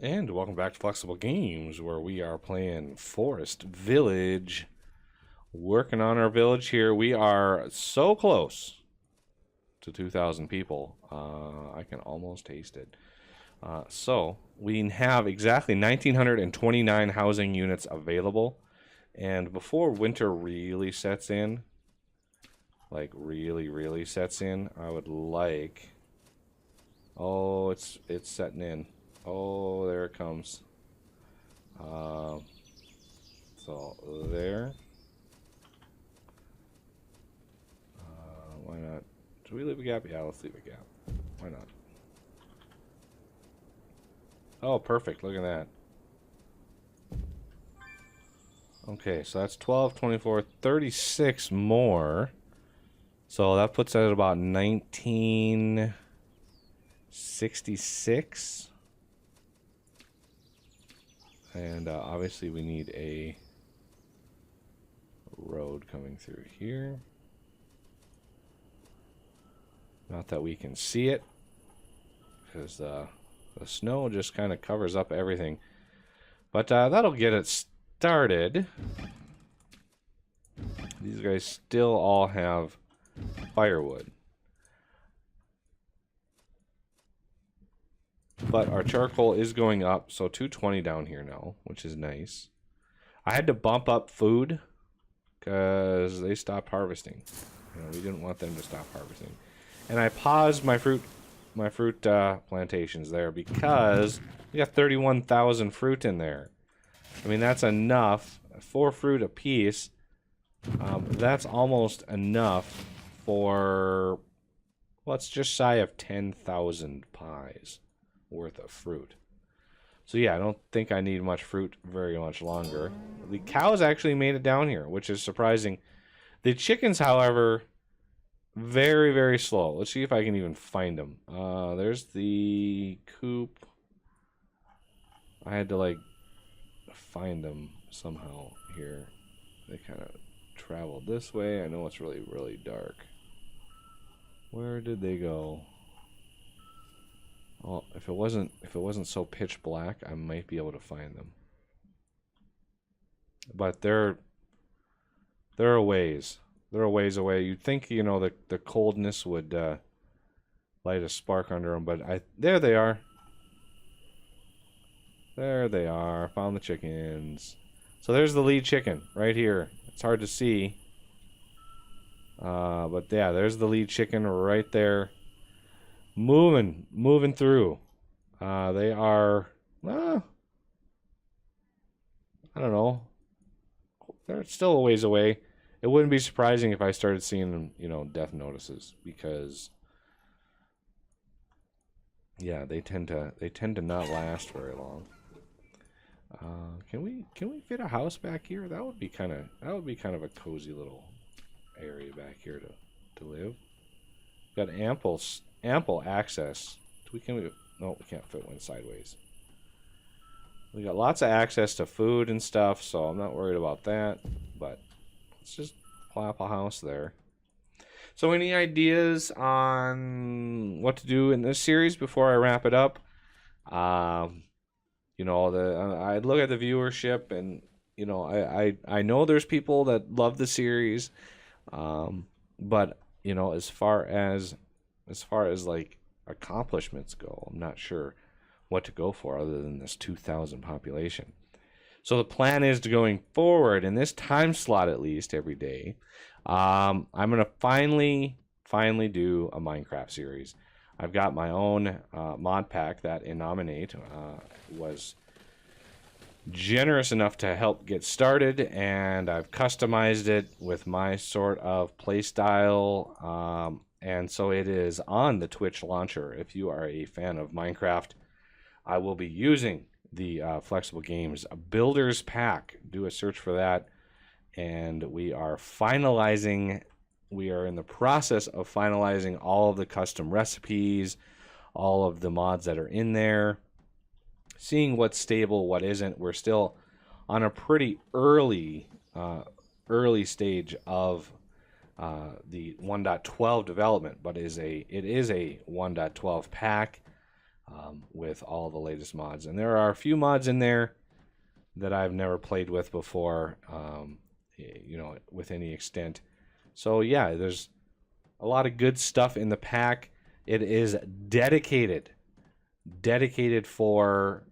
And welcome back to Flexible Games, where we are playing Forest Village. Working on our village here. We are so close to 2,000 people. I can almost taste it. So we have exactly 1,929 housing units available. And before winter really sets in, like really sets in, I would like... Oh, it's setting in. Oh, there it comes. So there. Why not? Should we leave a gap? Yeah, let's leave a gap. Why not? Oh, perfect. Look at that. Okay, so that's 12, 24, 36 more. So that puts us at about 1966. And obviously we need a road coming through here. Not that we can see it, because the snow just kind of covers up everything. But that'll get it started. These guys still all have firewood. But our charcoal is going up, so 220 down here now, which is nice. I had to bump up food because they stopped harvesting. You know, we didn't want them to stop harvesting. And I paused my fruit plantations there because we got 31,000 fruit in there. I mean, that's enough. 4 fruit a piece. That's almost enough for, well, it's just shy of 10,000 pies worth of fruit. So yeah, I don't think I need much fruit very much longer. The cows actually made it down here, which is surprising. The chickens, however, very slow. Let's see if I can even find them. There's the coop. I had to like find them somehow here. They kind of traveled this way. I know it's really dark. Where did they go? Well, if it wasn't so pitch black, I might be able to find them. But they're a ways. They're a ways away. You'd think, you know, the coldness would light a spark under them, but there they are. There they are. Found the chickens. So there's the lead chicken right here. It's hard to see. But yeah, there's the lead chicken right there. Moving through. They are, I don't know. They're still a ways away. It wouldn't be surprising if I started seeing, you know, death notices, because yeah, they tend to not last very long. Can we fit a house back here? That would be kind of a cozy little area back here to live. Got ample access. No, we can't fit one sideways. We got lots of access to food and stuff, so I'm not worried about that. But let's just plop a house there. So any ideas on what to do in this series before I wrap it up? You know, I look at the viewership, and you know, I know there's people that love the series, but you know, as far as like accomplishments go, I'm not sure what to go for other than this 2,000 population. So the plan is to, going forward in this time slot, at least every day, I'm gonna finally do a Minecraft series. I've got my own mod pack that Innominate was generous enough to help get started, and I've customized it with my sort of playstyle, and so it is on the Twitch launcher. If you are a fan of Minecraft, I will be using the Flexible Games Builders Pack. Do a search for that, and we are in the process of finalizing all of the custom recipes, all of the mods that are in there, seeing what's stable, what isn't. We're still on a pretty early stage of the 1.12 development, but it is a 1.12 pack. with all the latest mods. And there are a few mods in there that I've never played with before, with any extent. So yeah, there's a lot of good stuff in the pack. It is dedicated for,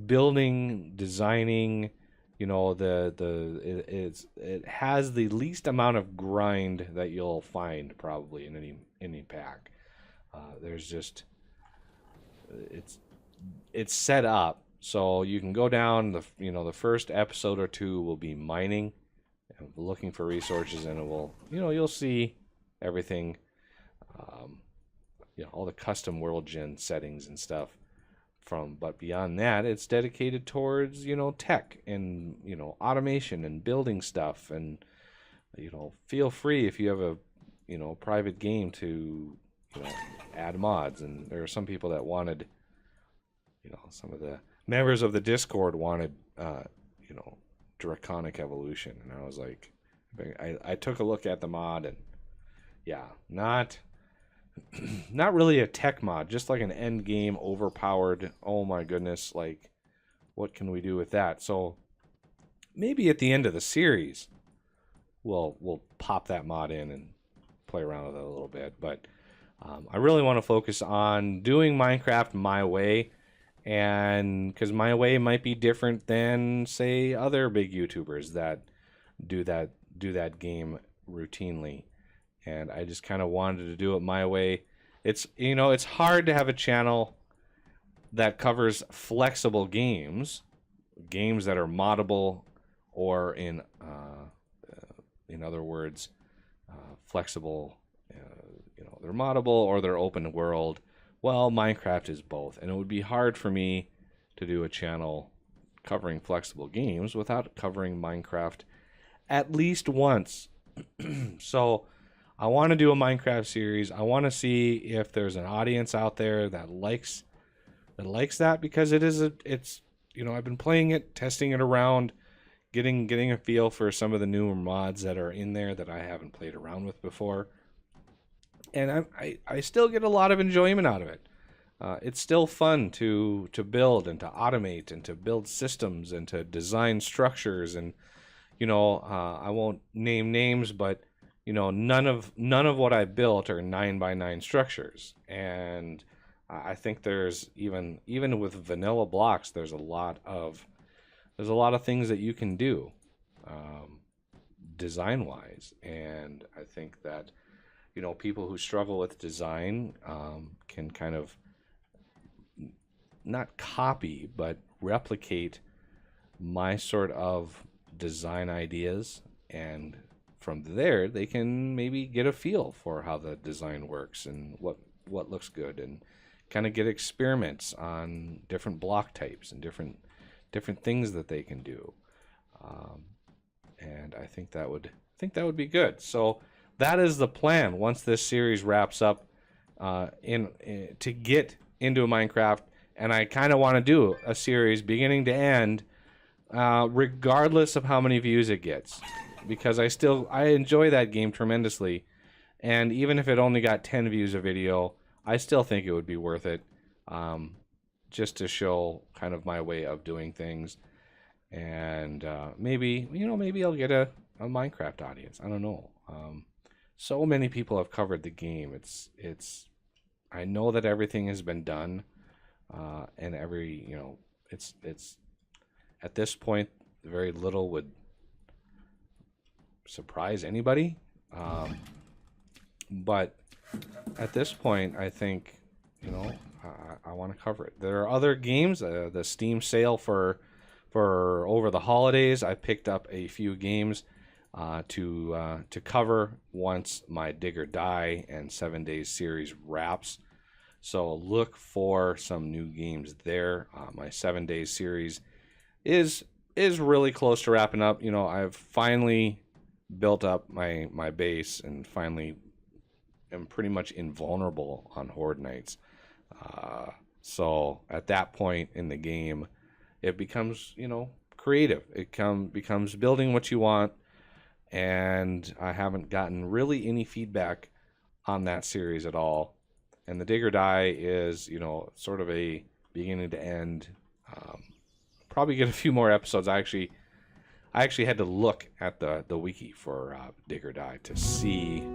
building, designing, it has the least amount of grind that you'll find probably in any pack. There's just it's set up so you can go down the first episode or two will be mining and looking for resources, and it will you'll see everything, all the custom world gen settings and stuff. But beyond that, it's dedicated towards tech and automation and building stuff. And feel free, if you have a private game, to add mods. And there are some people that wanted, some of the members of the Discord wanted draconic evolution, and I was like, I took a look at the mod, and yeah, not really a tech mod, just like an end game overpowered, oh my goodness, like what can we do with that? So maybe at the end of the series we'll pop that mod in and play around with it a little bit. But I really want to focus on doing Minecraft my way, and because my way might be different than, say, other big YouTubers that do that game routinely. And I just kind of wanted to do it my way. It's hard to have a channel that covers flexible games that are moddable, or in other words, flexible. They're moddable or they're open world. Well, Minecraft is both, and it would be hard for me to do a channel covering flexible games without covering Minecraft at least once. So I want to do a Minecraft series. I want to see if there's an audience out there that likes that, because it's I've been playing it, testing it around, getting a feel for some of the newer mods that are in there that I haven't played around with before. And I still get a lot of enjoyment out of it. It's still fun to build and to automate and to build systems and to design structures. And I won't name names, but none of what I built are 9x9 structures. And I think there's even with vanilla blocks, there's a lot of things that you can do design wise. And I think that people who struggle with design can kind of not copy but replicate my sort of design ideas, and from there they can maybe get a feel for how the design works and what looks good, and kind of get experiments on different block types and different things that they can do. And I think that would be good. So that is the plan once this series wraps up, to get into Minecraft. And I kind of want to do a series beginning to end, regardless of how many views it gets, because I enjoy that game tremendously. And even if it only got 10 views a video, I still think it would be worth it, just to show kind of my way of doing things. And maybe I'll get a Minecraft audience. I don't know. So many people have covered the game. I know that everything has been done, and it's at this point very little would surprise anybody. But at this point, I think I want to cover it. There are other games. The Steam sale for over the holidays, I picked up a few games to cover once my Dig or Die and 7 Days series wraps. So look for some new games there. My 7 Days series is really close to wrapping up. I've finally built up my base and finally am pretty much invulnerable on Horde nights. So at that point in the game, it becomes creative. It becomes building what you want. And I haven't gotten really any feedback on that series at all. and the digger die is, you know, sort of a beginning to end. Probably get a few more episodes. I actually had to look at the wiki for digger die to see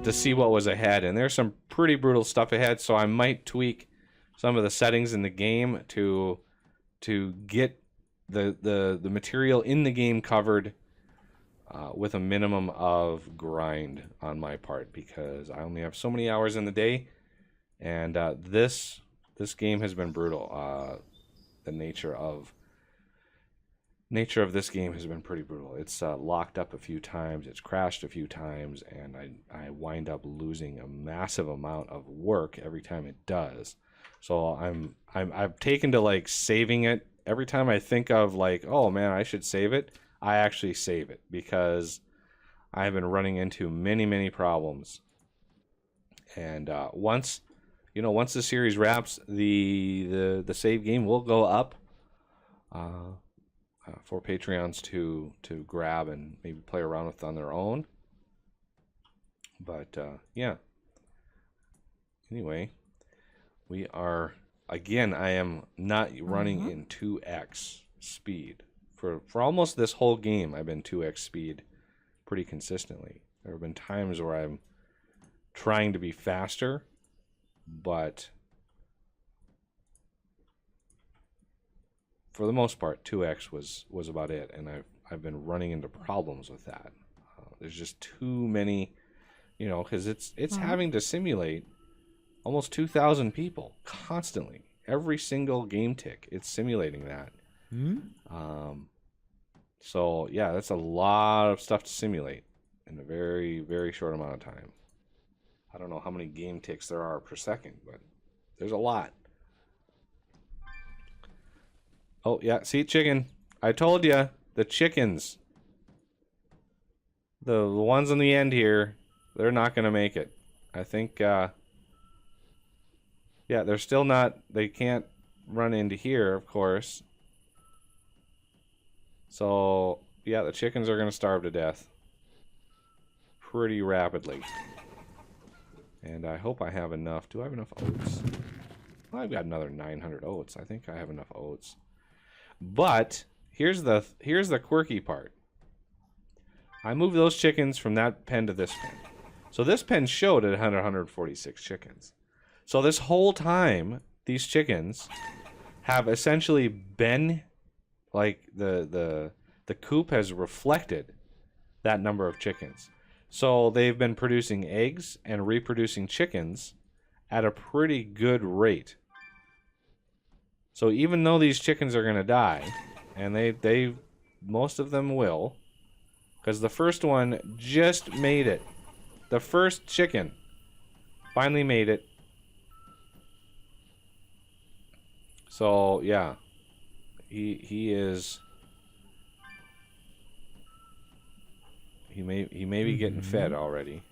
to see what was ahead, and there's some pretty brutal stuff ahead. So I might tweak some of the settings in the game to get the material in the game covered with a minimum of grind on my part, because I only have so many hours in the day, and this game has been brutal. The nature of this game has been pretty brutal. It's locked up a few times, it's crashed a few times, and I wind up losing a massive amount of work every time it does. So I've taken to like saving it. Every time I think of like, oh man, I should save it, I actually save it, because I've been running into many problems. And once the series wraps, the save game will go up for Patreons to grab and maybe play around with on their own. But yeah. Anyway, we are, again, I am not running in 2x speed. For almost this whole game, I've been 2x speed pretty consistently. There have been times where I'm trying to be faster, but for the most part, 2x was about it, and I've been running into problems with that. There's just too many, you know, because it's having to simulate almost 2,000 people constantly. Every single game tick, it's simulating that. So yeah, that's a lot of stuff to simulate in a very, very short amount of time. I don't know how many game ticks there are per second, but there's a lot. Oh yeah, see, chicken. I told you, the chickens. The ones on the end here, they're not going to make it. I think, yeah, they're still not, they can't run into here, of course. So, yeah, the chickens are going to starve to death pretty rapidly. And I hope I have enough. Do I have enough oats? Well, I've got another 900 oats. I think I have enough oats. But here's the quirky part. I moved those chickens from that pen to this pen. So this pen showed at 146 chickens. So this whole time, these chickens have essentially been, like, the coop has reflected that number of chickens. So they've been producing eggs and reproducing chickens at a pretty good rate. So even though these chickens are going to die, and they most of them will, because the first one just made it. The first chicken finally made it. So yeah, he is. He may be getting fed already.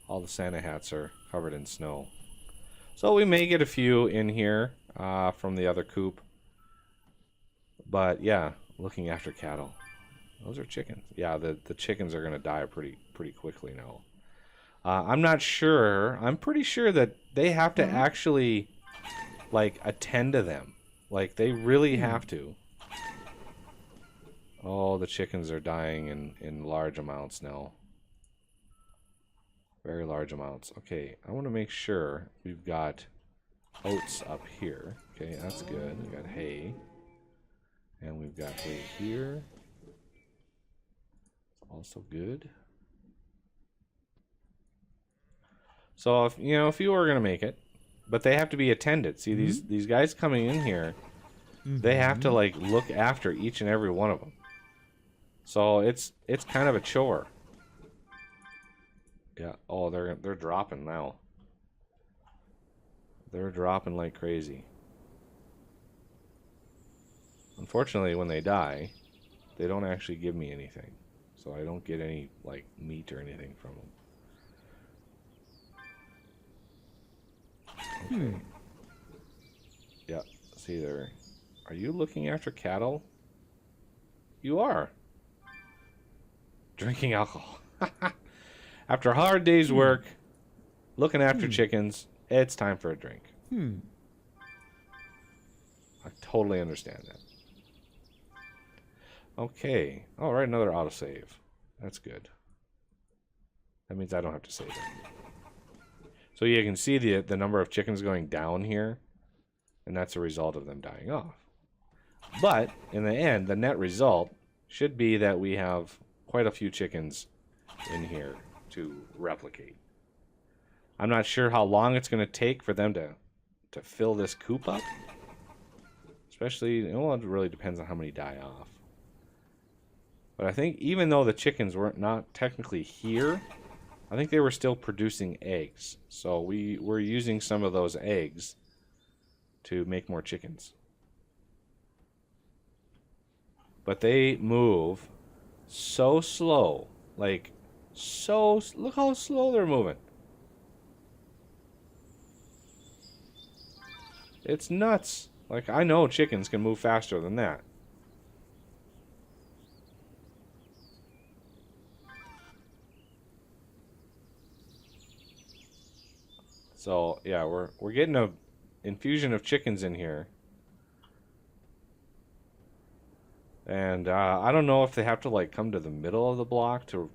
All the Santa hats are covered in snow. So we may get a few in here from the other coop. But yeah, looking after cattle. Those are chickens. Yeah, the chickens are going to die pretty quickly now. I'm not sure. I'm pretty sure that they have to actually, like, attend to them. Like, they really have to. Oh, the chickens are dying in large amounts now. Very large amounts. Okay, I want to make sure we've got oats up here. Okay, that's good. We got hay. And we've got hay here. Also good. So if a few are gonna make it, but they have to be attended. See, these guys coming in here, they have to, like, look after each and every one of them. So it's kind of a chore. Yeah. Oh, they're dropping now. They're dropping like crazy. Unfortunately, when they die, they don't actually give me anything. So I don't get any, like, meat or anything from them. Okay. Yeah, see there. Are you looking after cattle? You are. Drinking alcohol. After a hard day's work, looking after chickens. It's time for a drink. I totally understand that. Okay. All right, another autosave. That's good. That means I don't have to save it. So you can see the number of chickens going down here, and that's a result of them dying off. But in the end, the net result should be that we have quite a few chickens in here to replicate. I'm not sure how long it's going to take for them to fill this coop up. Especially, well, it really depends on how many die off. But I think even though the chickens were not technically here, I think they were still producing eggs. So we were using some of those eggs to make more chickens. But they move so slow. Like, look how slow they're moving. It's nuts. Like, I know chickens can move faster than that. So, yeah, we're getting a infusion of chickens in here. And I don't know if they have to like come to the middle of the block to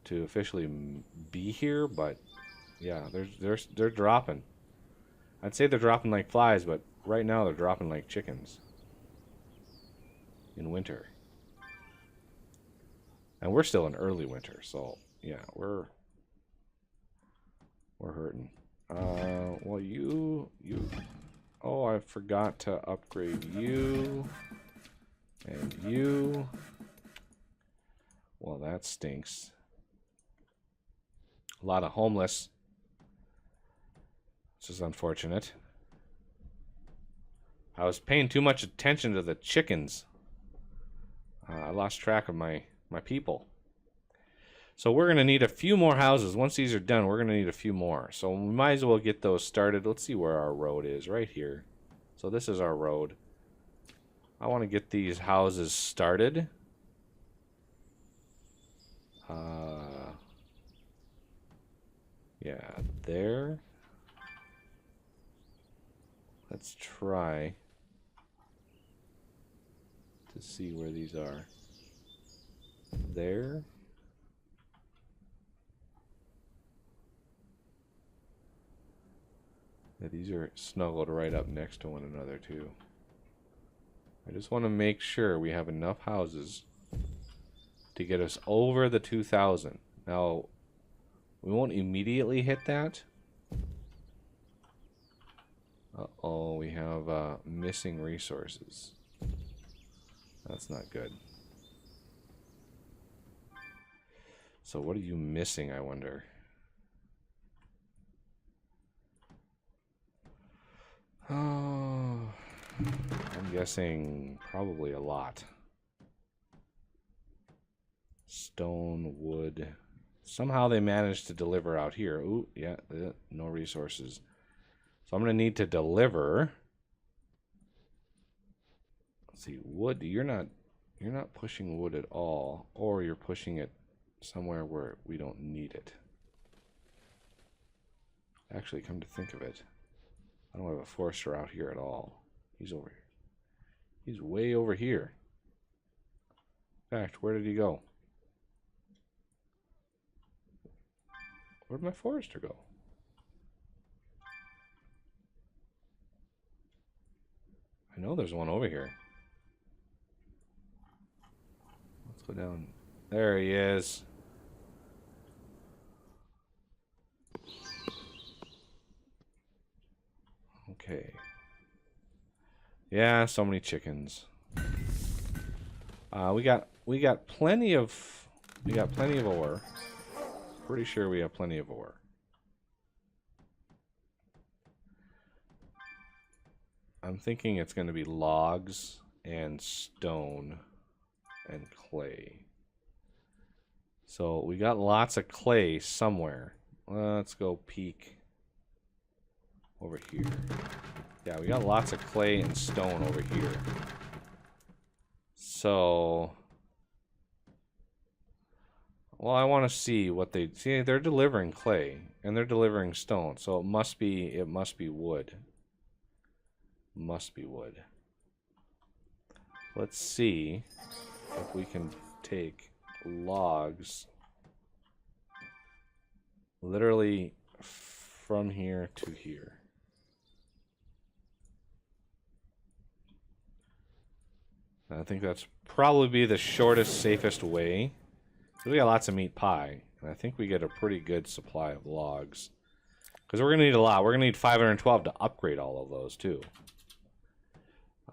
officially be here, but yeah, they're dropping. I'd say they're dropping like flies, but right now they're dropping like chickens in winter. And we're still in early winter, so yeah, we're hurting. Well, you. Oh, I forgot to upgrade you and you. Well, that stinks. A lot of homeless. This is unfortunate. I was paying too much attention to the chickens. I lost track of my people. So we're going to need a few more houses. Once these are done, we're going to need a few more. So we might as well get those started. Let's see where our road is. Right here. So this is our road. I want to get these houses started. Yeah, there. Let's try to see where these are. There. Yeah, these are snuggled right up next to one another too. I just want to make sure we have enough houses to get us over the 2,000. Now, we won't immediately hit that. Uh-oh, we have missing resources. That's not good. So what are you missing, I wonder? Oh, I'm guessing probably a lot. Stone, wood. Somehow they managed to deliver out here. Ooh, yeah, no resources. So I'm going to need to deliver. Let's see, wood. You're not pushing wood at all, or you're pushing it somewhere where we don't need it. Actually, come to think of it, I don't have a forester out here at all. He's over here. He's way over here. In fact, where did he go? Where'd my forester go? I know there's one over here. Let's go down. There he is. Okay. Yeah, so many chickens. We got plenty of ore. Pretty sure we have plenty of ore. I'm thinking it's going to be logs and stone and clay. So we got lots of clay somewhere. Let's go peek over here. Yeah, we got lots of clay and stone over here. So Well, I want to see what they see. They're delivering clay and they're delivering stone, so it must be wood. Must be wood. Let's see if we can take logs literally from here to here. I think that's probably be the shortest, safest way. So we got lots of meat pie, and I think we get a pretty good supply of logs. Because we're going to need a lot. We're going to need 512 to upgrade all of those, too.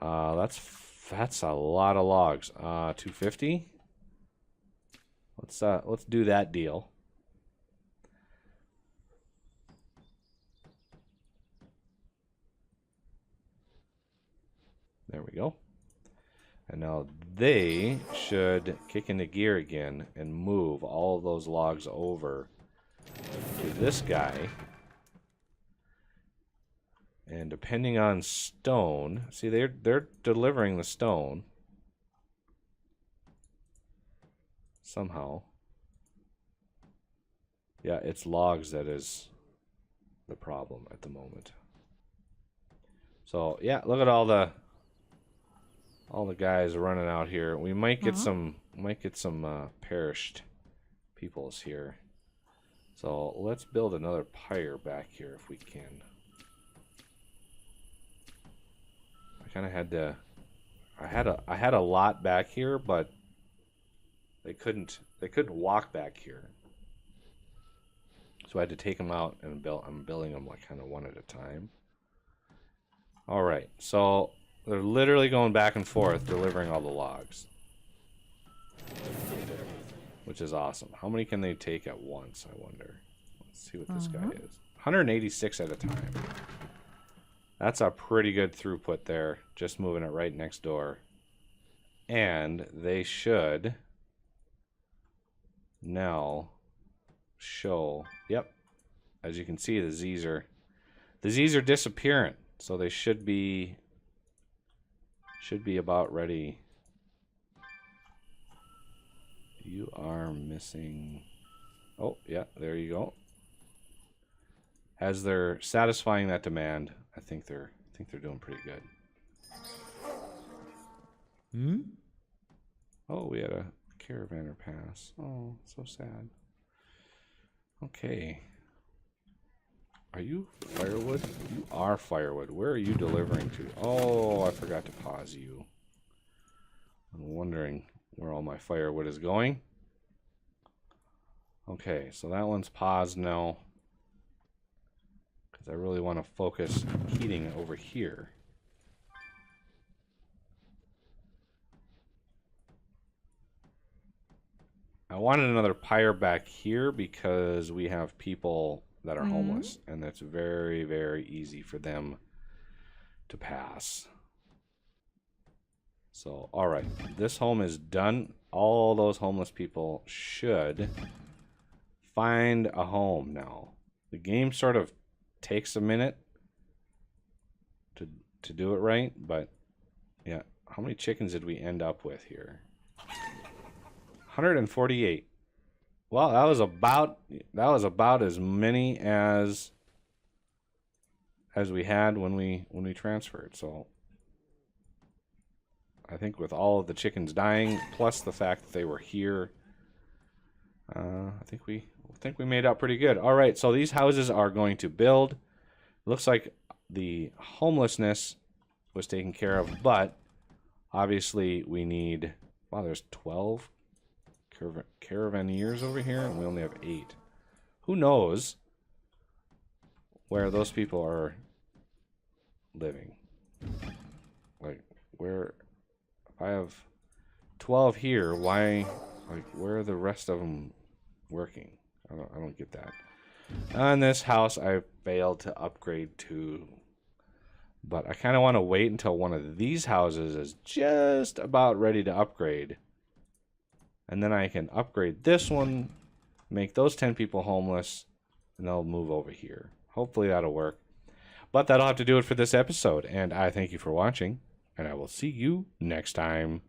That's a lot of logs. 250? Let's do that deal. There we go. And now they should kick into gear again and move all of those logs over to this guy. And depending on stone, see they're delivering the stone somehow. Yeah, it's logs that is the problem at the moment. So yeah, look at all the guys running out here. We might get some perished peoples here. So let's build another pyre back here if we can. I kind of had to. I had a lot back here, but they couldn't walk back here. So I had to take them out and build. I'm building them like kind of one at a time. All right, so they're literally going back and forth delivering all the logs, which is awesome. How many can they take at once, I wonder? Let's see what this guy is. 186 at a time. That's a pretty good throughput there, just moving it right next door. And they should now show, yep, as you can see, the Z's are disappearing, so they should be about ready. You are missing. Oh, yeah, there you go. As they're satisfying that demand, I think they're doing pretty good. Oh, we had a caravaner pass. Oh, so sad. Okay. Are you firewood? You are firewood. Where are you delivering to? Oh, I forgot to pause you. I'm wondering where all my firewood is going. Okay, so that one's paused now. Because I really want to focus heating over here. I wanted another pyre back here because we have people that are homeless, and that's very, very easy for them to pass. So, all right, this home is done. All those homeless people should find a home now. The game sort of takes a minute to do it right, but yeah, how many chickens did we end up with here? 148. Well, that was about as many as we had when we transferred. So I think with all of the chickens dying, plus the fact that they were here, I think we made out pretty good. All right, so these houses are going to build. Looks like the homelessness was taken care of, but obviously we need. Wow, there's 12 caravaneers over here, and we only have 8. Who knows where those people are living? Like, where? If I have 12 here, why? Like, where are the rest of them working? I don't get that. On this house, I failed to upgrade to, but I kind of want to wait until one of these houses is just about ready to upgrade. And then I can upgrade this one, make those 10 people homeless, and they'll move over here. Hopefully that'll work. But that'll have to do it for this episode. And I thank you for watching, and I will see you next time.